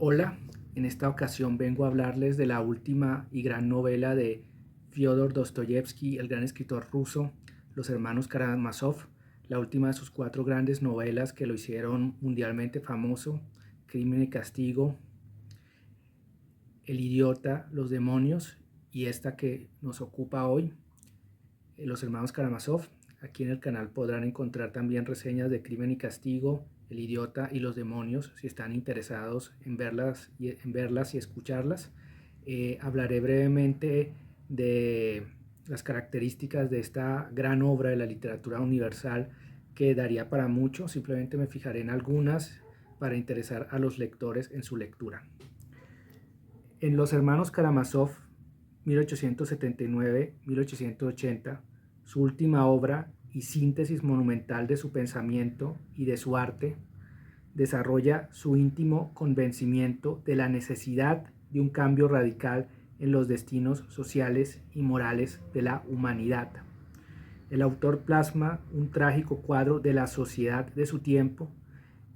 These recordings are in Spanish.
Hola, en esta ocasión vengo a hablarles de la última y gran novela de Fyodor Dostoyevsky, el gran escritor ruso, Los hermanos Karamazov, la última de sus cuatro grandes novelas que lo hicieron mundialmente famoso: Crimen y Castigo, El idiota, Los demonios, y esta que nos ocupa hoy, Los hermanos Karamazov. Aquí en el canal podrán encontrar también reseñas de Crimen y Castigo, El idiota y Los demonios, si están interesados en verlas y escucharlas. Hablaré brevemente de las características de esta gran obra de la literatura universal que daría para mucho. Simplemente me fijaré en algunas para interesar a los lectores en su lectura. En Los hermanos Karamazov, 1879-1880, su última obra y síntesis monumental de su pensamiento y de su arte, desarrolla su íntimo convencimiento de la necesidad de un cambio radical en los destinos sociales y morales de la humanidad. El autor plasma un trágico cuadro de la sociedad de su tiempo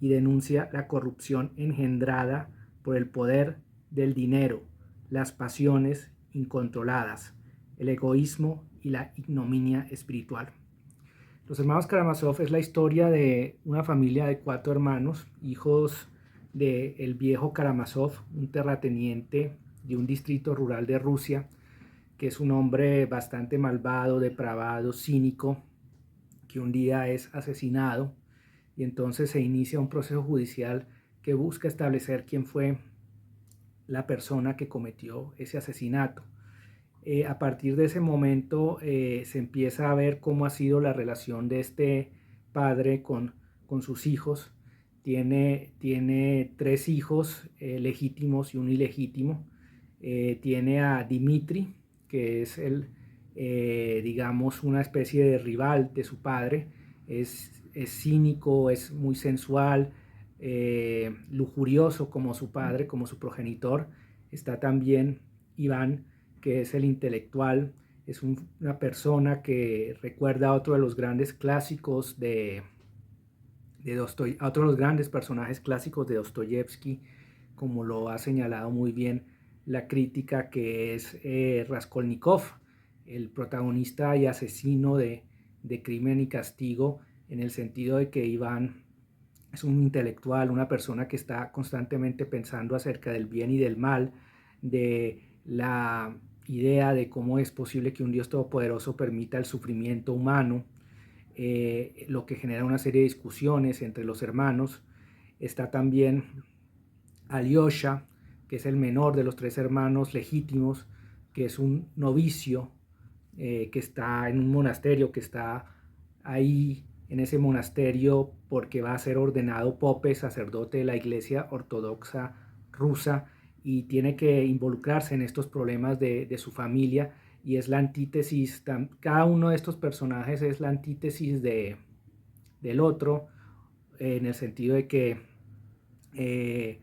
y denuncia la corrupción engendrada por el poder del dinero, las pasiones incontroladas, el egoísmo y la ignominia espiritual. Los hermanos Karamazov es la historia de una familia de 4 hermanos, hijos del viejo Karamazov, un terrateniente de un distrito rural de Rusia, que es un hombre bastante malvado, depravado, cínico, que un día es asesinado, y entonces se inicia un proceso judicial que busca establecer quién fue la persona que cometió ese asesinato. A partir de ese momento se empieza a ver cómo ha sido la relación de este padre con sus hijos. Tiene 3 hijos legítimos y un ilegítimo. Tiene a Dimitri, que es digamos, una especie de rival de su padre. Es cínico, es muy sensual, lujurioso como su padre, como su progenitor. Está también Iván, que es el intelectual, es una persona que recuerda a otro de los grandes clásicos a otro de los grandes personajes clásicos de Dostoyevsky, como lo ha señalado muy bien la crítica, que es Raskolnikov, el protagonista y asesino de Crimen y Castigo, en el sentido de que Iván es un intelectual, una persona que está constantemente pensando acerca del bien y del mal, de la idea de cómo es posible que un Dios todopoderoso permita el sufrimiento humano, lo que genera una serie de discusiones entre los hermanos. Está también Alyosha, que es el menor de los 3 hermanos legítimos, que es un novicio que está en un monasterio, que está ahí en ese monasterio porque va a ser ordenado pope, sacerdote de la Iglesia Ortodoxa rusa, y tiene que involucrarse en estos problemas de su familia, y es la antítesis. Cada uno de estos personajes es la antítesis del otro, en el sentido de que eh,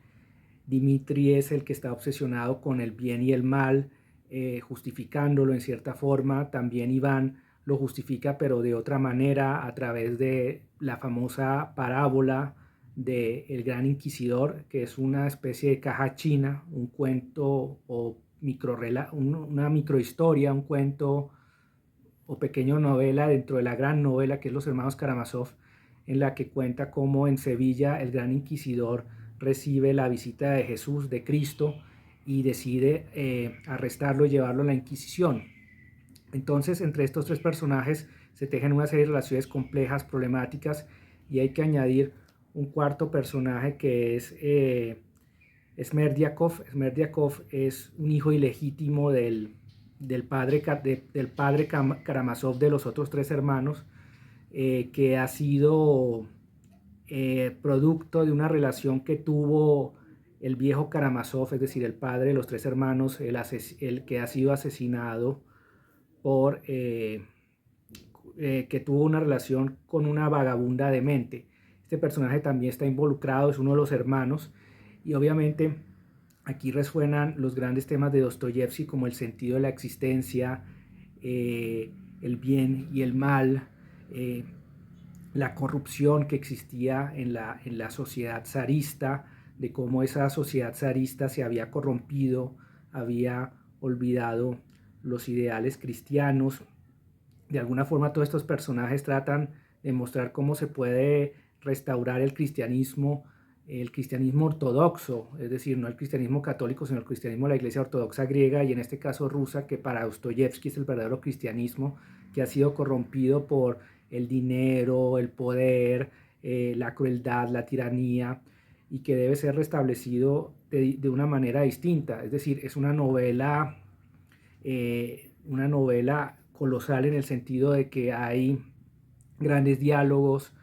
Dimitri es el que está obsesionado con el bien y el mal, justificándolo en cierta forma. También Iván lo justifica, pero de otra manera, a través de la famosa parábola del Gran Inquisidor, que es una especie de caja china, un cuento o una microhistoria, un cuento o pequeña novela dentro de la gran novela que es Los hermanos Karamazov, en la que cuenta cómo en Sevilla el Gran Inquisidor recibe la visita de Jesús, de Cristo, y decide arrestarlo y llevarlo a la Inquisición. Entonces, entre estos 3 personajes se tejen una serie de relaciones complejas, problemáticas, y hay que añadir un cuarto personaje, que es Smerdyakov. Smerdyakov es un hijo ilegítimo del padre Karamazov, de los otros 3 hermanos, que ha sido producto de una relación que tuvo el viejo Karamazov, es decir, el padre de los 3 hermanos, el que ha sido asesinado que tuvo una relación con una vagabunda demente. Este personaje también está involucrado, es uno de los hermanos, y obviamente aquí resuenan los grandes temas de Dostoyevsky, como el sentido de la existencia, el bien y el mal, la corrupción que existía en la sociedad zarista, de cómo esa sociedad zarista se había corrompido, había olvidado los ideales cristianos. De alguna forma todos estos personajes tratan de mostrar cómo se puede restaurar el cristianismo ortodoxo, es decir, no el cristianismo católico, sino el cristianismo de la Iglesia Ortodoxa griega y en este caso rusa, que para Dostoyevsky es el verdadero cristianismo, que ha sido corrompido por el dinero, el poder, la crueldad, la tiranía, y que debe ser restablecido de una manera distinta. Es decir, es una novela colosal en el sentido de que hay grandes diálogos,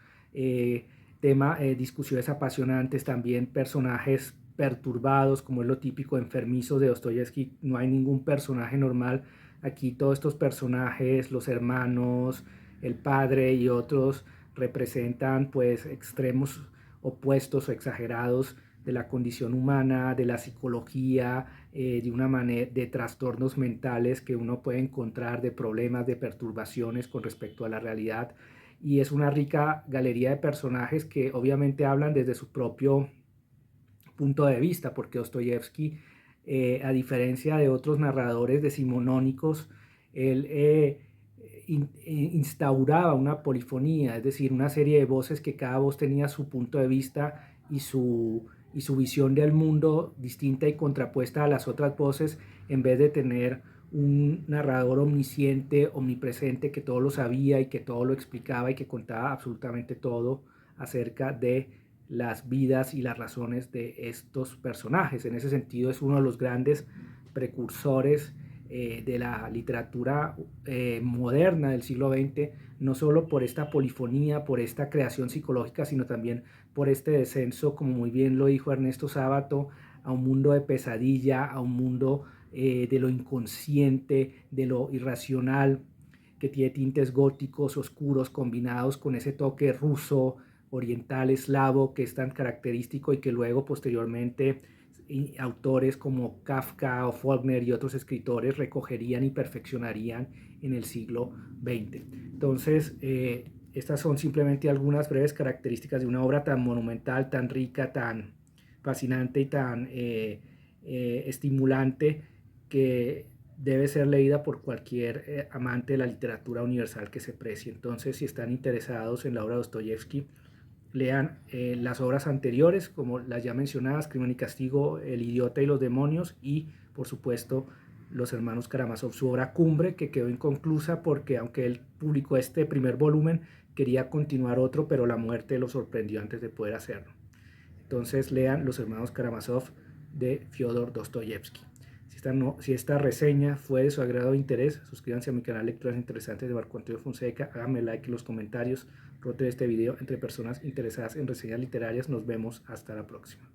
discusiones apasionantes, también personajes perturbados, como es lo típico enfermizo de Dostoyevsky. No hay ningún personaje normal. Aquí todos estos personajes, los hermanos, el padre y otros, representan pues extremos opuestos o exagerados de la condición humana, de la psicología, de una manera de trastornos mentales que uno puede encontrar, de problemas, de perturbaciones con respecto a la realidad. Y es una rica galería de personajes que obviamente hablan desde su propio punto de vista, porque Dostoyevsky, a diferencia de otros narradores decimonónicos, él instauraba una polifonía, es decir, una serie de voces que cada voz tenía su punto de vista y su visión del mundo distinta y contrapuesta a las otras voces, en vez de tener un narrador omnisciente, omnipresente, que todo lo sabía y que todo lo explicaba y que contaba absolutamente todo acerca de las vidas y las razones de estos personajes. En ese sentido es uno de los grandes precursores de la literatura moderna del siglo XX, no solo por esta polifonía, por esta creación psicológica, sino también por este descenso, como muy bien lo dijo Ernesto Sábato, a un mundo de pesadilla, a un mundo de lo inconsciente, de lo irracional, que tiene tintes góticos, oscuros, combinados con ese toque ruso, oriental, eslavo, que es tan característico y que luego posteriormente autores como Kafka o Faulkner y otros escritores recogerían y perfeccionarían en el siglo XX. Entonces, estas son simplemente algunas breves características de una obra tan monumental, tan rica, tan fascinante y tan estimulante, que debe ser leída por cualquier amante de la literatura universal que se precie. Entonces, si están interesados en la obra de Dostoyevsky, lean las obras anteriores, como las ya mencionadas, Crimen y Castigo, El Idiota y los Demonios, y por supuesto Los Hermanos Karamazov, su obra cumbre, que quedó inconclusa porque aunque él publicó este primer volumen, quería continuar otro, pero la muerte lo sorprendió antes de poder hacerlo. Entonces lean Los Hermanos Karamazov de Fyodor Dostoyevsky. Si esta reseña fue de su agrado e interés, suscríbanse a mi canal Lecturas Interesantes de Marco Antonio Fonseca, háganme like en los comentarios, roten este video entre personas interesadas en reseñas literarias. Nos vemos hasta la próxima.